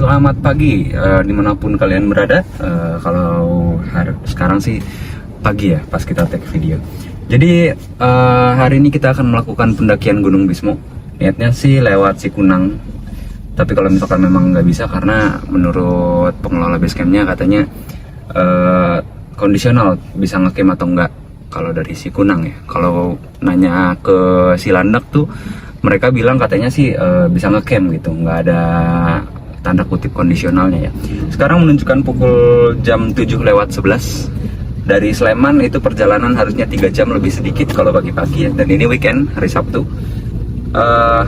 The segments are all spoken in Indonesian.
Selamat pagi dimanapun kalian berada. Kalau sekarang sih pagi ya pas kita take video. Jadi hari ini kita akan melakukan pendakian Gunung Bismo. Niatnya sih lewat Cikunang. Tapi kalau misalkan memang nggak bisa karena menurut pengelola basecampnya katanya kondisional bisa ngecamp atau enggak kalau dari Cikunang ya. Kalau nanya ke Cilandak tuh mereka bilang katanya sih bisa ngecamp gitu, nggak ada tanda kutip kondisionalnya ya. Sekarang menunjukkan pukul jam 7:11 dari Sleman. Itu perjalanan harusnya 3 jam lebih sedikit kalau pagi-pagi ya, dan ini weekend, hari Sabtu.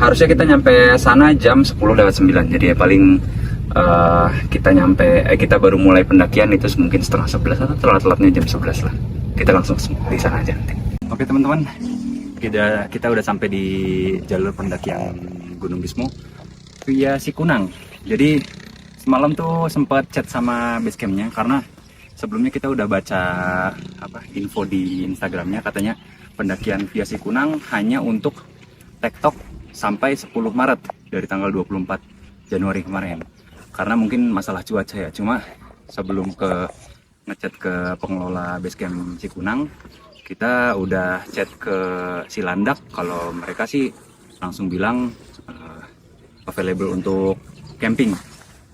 Harusnya kita nyampe sana jam 10:09, jadi ya paling kita baru mulai pendakian itu mungkin setengah 11 atau telat-telatnya jam 11 lah. Kita langsung di sana aja nanti. Oke teman-teman, kita udah sampai di jalur pendakian Gunung Bismo via Cikunang. Jadi semalam tuh sempat chat sama basecampnya karena sebelumnya kita udah baca info di Instagramnya, katanya pendakian via Cikunang hanya untuk tektok sampai 10 Maret dari tanggal 24 Januari kemarin. Karena mungkin masalah cuaca ya. Cuma sebelum ngechat ke pengelola basecamp Cikunang, kita udah chat ke Cilandak. Kalau mereka sih langsung bilang available untuk camping.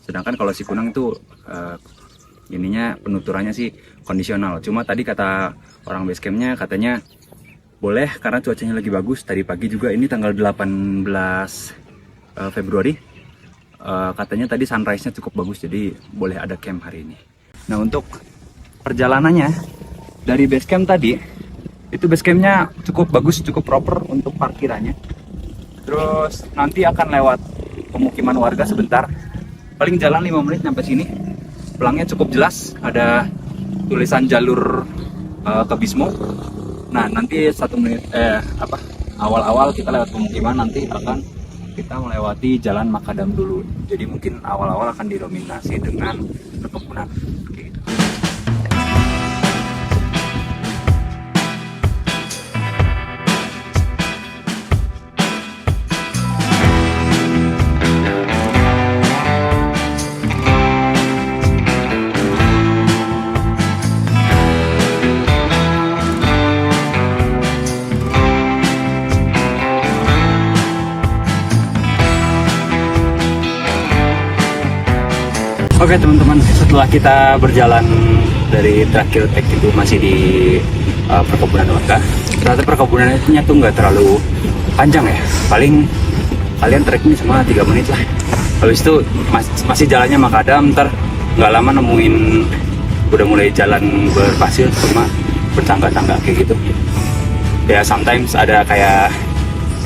Sedangkan kalau Cikunang itu penuturannya sih kondisional. Cuma tadi kata orang basecampnya katanya boleh karena cuacanya lagi bagus. Tadi pagi juga, ini tanggal 18 Februari. Katanya tadi sunrise-nya cukup bagus, jadi boleh ada camp hari ini. Nah, untuk perjalanannya dari basecamp tadi, itu basecampnya cukup bagus, cukup proper untuk parkirannya. Terus nanti akan lewat pemukiman warga sebentar. Paling jalan 5 menit sampai sini. Pelangnya cukup jelas, ada tulisan jalur ke Bismo. Nah, nanti 1 menit awal-awal kita lewat pemukiman, nanti akan kita melewati jalan Makadam dulu. Jadi mungkin awal-awal akan didominasi dengan perkebunan. Gitu. Oke teman-teman, setelah kita berjalan dari terakhir tek itu masih di perkebunan warga, ternyata perkebunannya tuh nggak terlalu panjang ya, paling kalian trekking cuma 3 menit lah. Habis itu masih jalannya Makadam, ntar nggak lama nemuin udah mulai jalan berpasir cuma bertangga-tangga kayak gitu ya. Sometimes ada kayak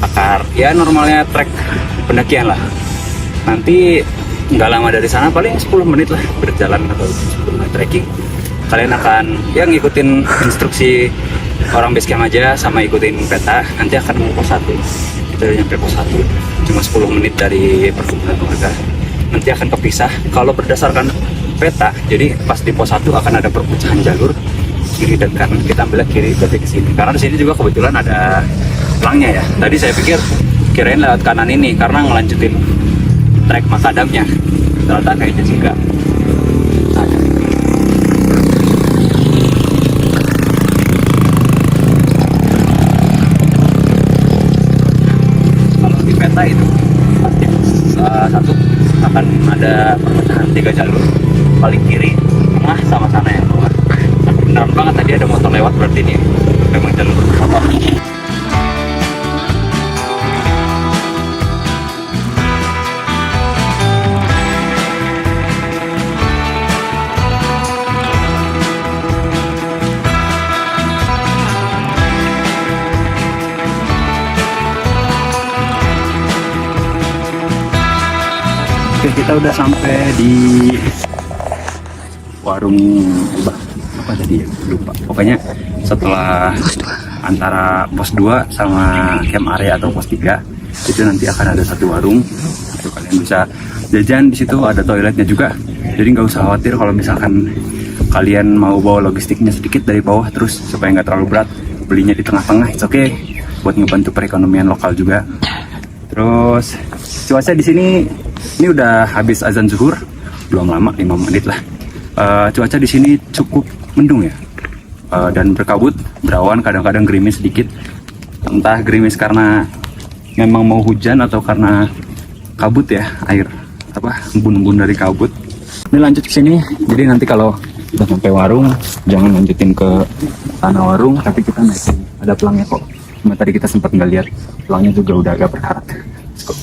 akar ya, normalnya trek pendakian lah. Nanti nggak lama dari sana, paling 10 menit lah berjalan atau 10 menit trekking. Kalian akan ya ngikutin instruksi orang basecamp aja sama ikutin peta. Nanti akan mau pos 1. Kita udah nyampe pos 1, cuma 10 menit dari perkebunan warga. Nanti akan kepisah kalau berdasarkan peta. Jadi pas di pos 1 akan ada perpecahan jalur kiri dan kanan. Kita ambil kiri berarti ke sini. Karena di sini juga kebetulan ada pelangnya ya. Tadi saya pikir kirain lewat kanan ini karena ngelanjutin trek Makadamnya, ternyata kayaknya juga ada. Kalau di peta itu pasti satu akan ada perpecahan 3 jalur, paling kiri, tengah, sama sana yang keluar. Benar banget tadi ada motor lewat, berarti ini memang jalur motor. Oke, kita udah sampai di warung apa tadi ya, lupa. Pokoknya setelah antara pos 2 sama camp area atau pos 3 itu nanti akan ada satu warung. Itu kalian bisa jajan di situ, ada toiletnya juga. Jadi nggak usah khawatir kalau misalkan kalian mau bawa logistiknya sedikit dari bawah, terus supaya nggak terlalu berat belinya di tengah-tengah. It's okay buat ngebantu perekonomian lokal juga. Terus cuaca di sini Ini udah habis azan zuhur, belum lama, 5 menit lah. Cuaca di sini cukup mendung ya, dan berkabut, berawan, kadang-kadang gerimis sedikit. Entah gerimis karena memang mau hujan atau karena kabut ya, air embun-embun dari kabut. Ini lanjut ke sini, jadi nanti kalau udah sampai warung, jangan lanjutin ke tanah warung, tapi kita naikin. Ada pelangnya kok. Cuma tadi kita sempat nggak lihat, pelangnya juga udah agak berkarat. Let's go.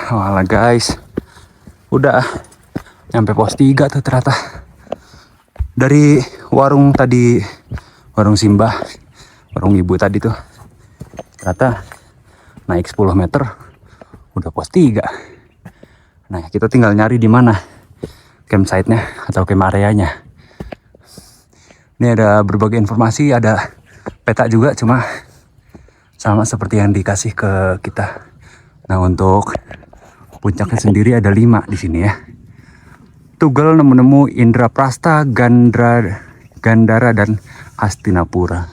Walah guys, udah nyampe pos 3 tuh ternyata. Dari warung tadi, warung Simbah, warung ibu tadi tuh, ternyata naik 10 meter udah pos 3. Nah, kita tinggal nyari di mana campsite-nya atau camp areanya. Ini ada berbagai informasi, ada peta juga, cuma sama seperti yang dikasih ke kita. Nah, untuk puncaknya sendiri ada 5 di sini ya. Tugel, Nemu-Nemu, Indraprasta, Gandara, dan Hastinapura.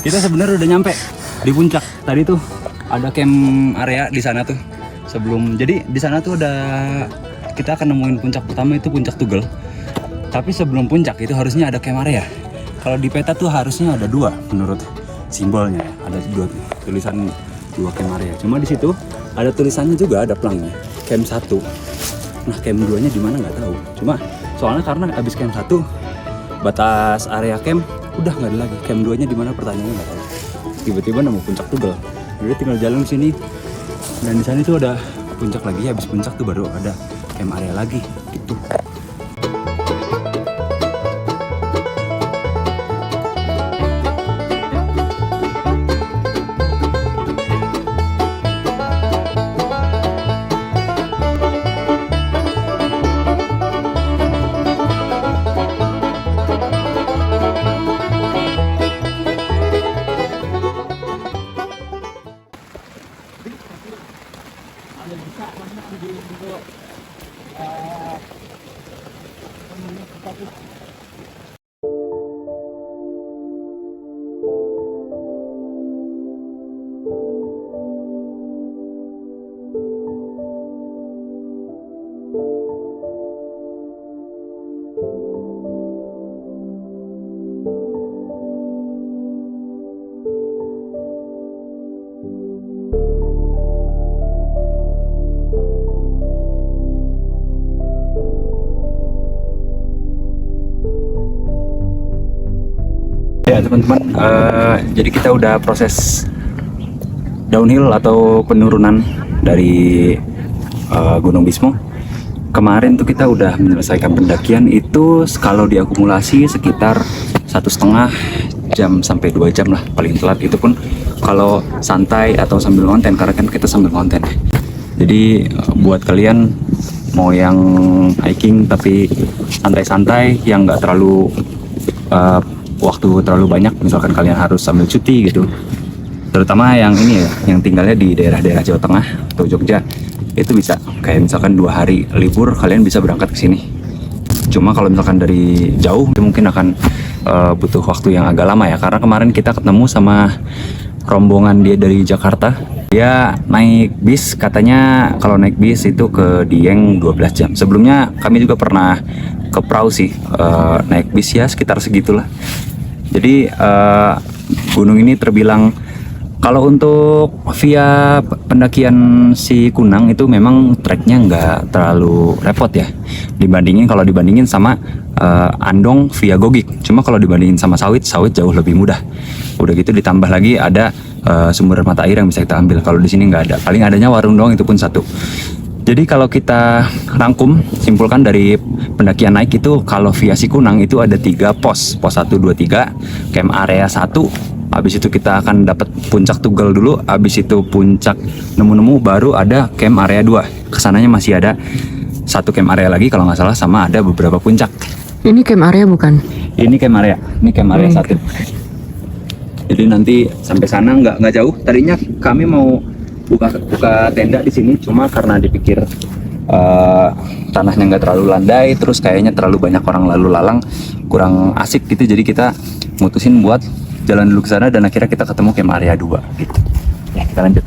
Kita sebenarnya udah nyampe di puncak. Tadi tuh ada camp area di sana tuh. Jadi di sana tuh ada, kita akan nemuin puncak pertama, itu puncak Tugel. Tapi sebelum puncak itu harusnya ada camp area. Kalau di peta tuh harusnya ada 2 menurut simbolnya. Ada 2 tulisan 2 camp area. Cuma di situ ada tulisannya juga, ada pelangnya. Camp 1. Nah, camp 2-nya di mana nggak tahu. Cuma soalnya karena habis camp 1 batas area camp udah nggak ada lagi. Camp 2-nya di mana pertanyaannya nggak tahu. Tiba-tiba nemu puncak Tugel. Jadi tinggal jalan ke sini. Dan di sana tuh ada puncak lagi. Habis puncak tuh baru ada camp area lagi gitu. Ya teman-teman, jadi kita udah proses downhill atau penurunan dari Gunung Bismo. Kemarin tuh kita udah menyelesaikan pendakian itu, kalau diakumulasi sekitar 1,5 jam sampai 2 jam lah paling telat. Itu pun kalau santai atau sambil konten, karena kan kita sambil konten. Jadi buat kalian mau yang hiking tapi santai-santai, yang nggak terlalu waktu terlalu banyak, misalkan kalian harus sambil cuti gitu, terutama yang ini ya, yang tinggalnya di daerah-daerah Jawa Tengah atau Jogja, itu bisa kayak misalkan 2 hari libur kalian bisa berangkat ke sini. Cuma kalau misalkan dari jauh mungkin akan butuh waktu yang agak lama ya, karena kemarin kita ketemu sama rombongan dia dari Jakarta. Dia naik bis, katanya kalau naik bis itu ke Dieng 12 jam. Sebelumnya kami juga pernah ke perahu sih, naik bis ya sekitar segitulah. Jadi gunung ini terbilang Kalau untuk via pendakian si Kunang itu memang treknya nggak terlalu repot ya, kalau dibandingin sama Andong via Gogik. Cuma kalau dibandingin sama Sawit jauh lebih mudah. Udah gitu ditambah lagi ada sumber mata air yang bisa kita ambil. Kalau di sini nggak ada, paling adanya warung doang, itu pun satu. Jadi kalau kita rangkum, simpulkan dari pendakian naik itu, kalau via si Kunang itu ada 3 pos 1, 2, 3, camp area 1. Habis itu kita akan dapat puncak Tugel dulu, habis itu puncak nemu-nemu, baru ada camp area 2. Kesananya masih ada 1 camp area lagi kalau nggak salah, sama ada beberapa puncak. Ini camp area bukan? Ini camp area 1. Jadi nanti sampai sana nggak jauh. Tadinya kami mau buka tenda di sini, cuma karena dipikir tanahnya nggak terlalu landai, terus kayaknya terlalu banyak orang lalu lalang, kurang asik gitu. Jadi kita mutusin buat jalan dulu ke sana, dan akhirnya kita ketemu camp area 2 gitu. Ya, kita lanjut.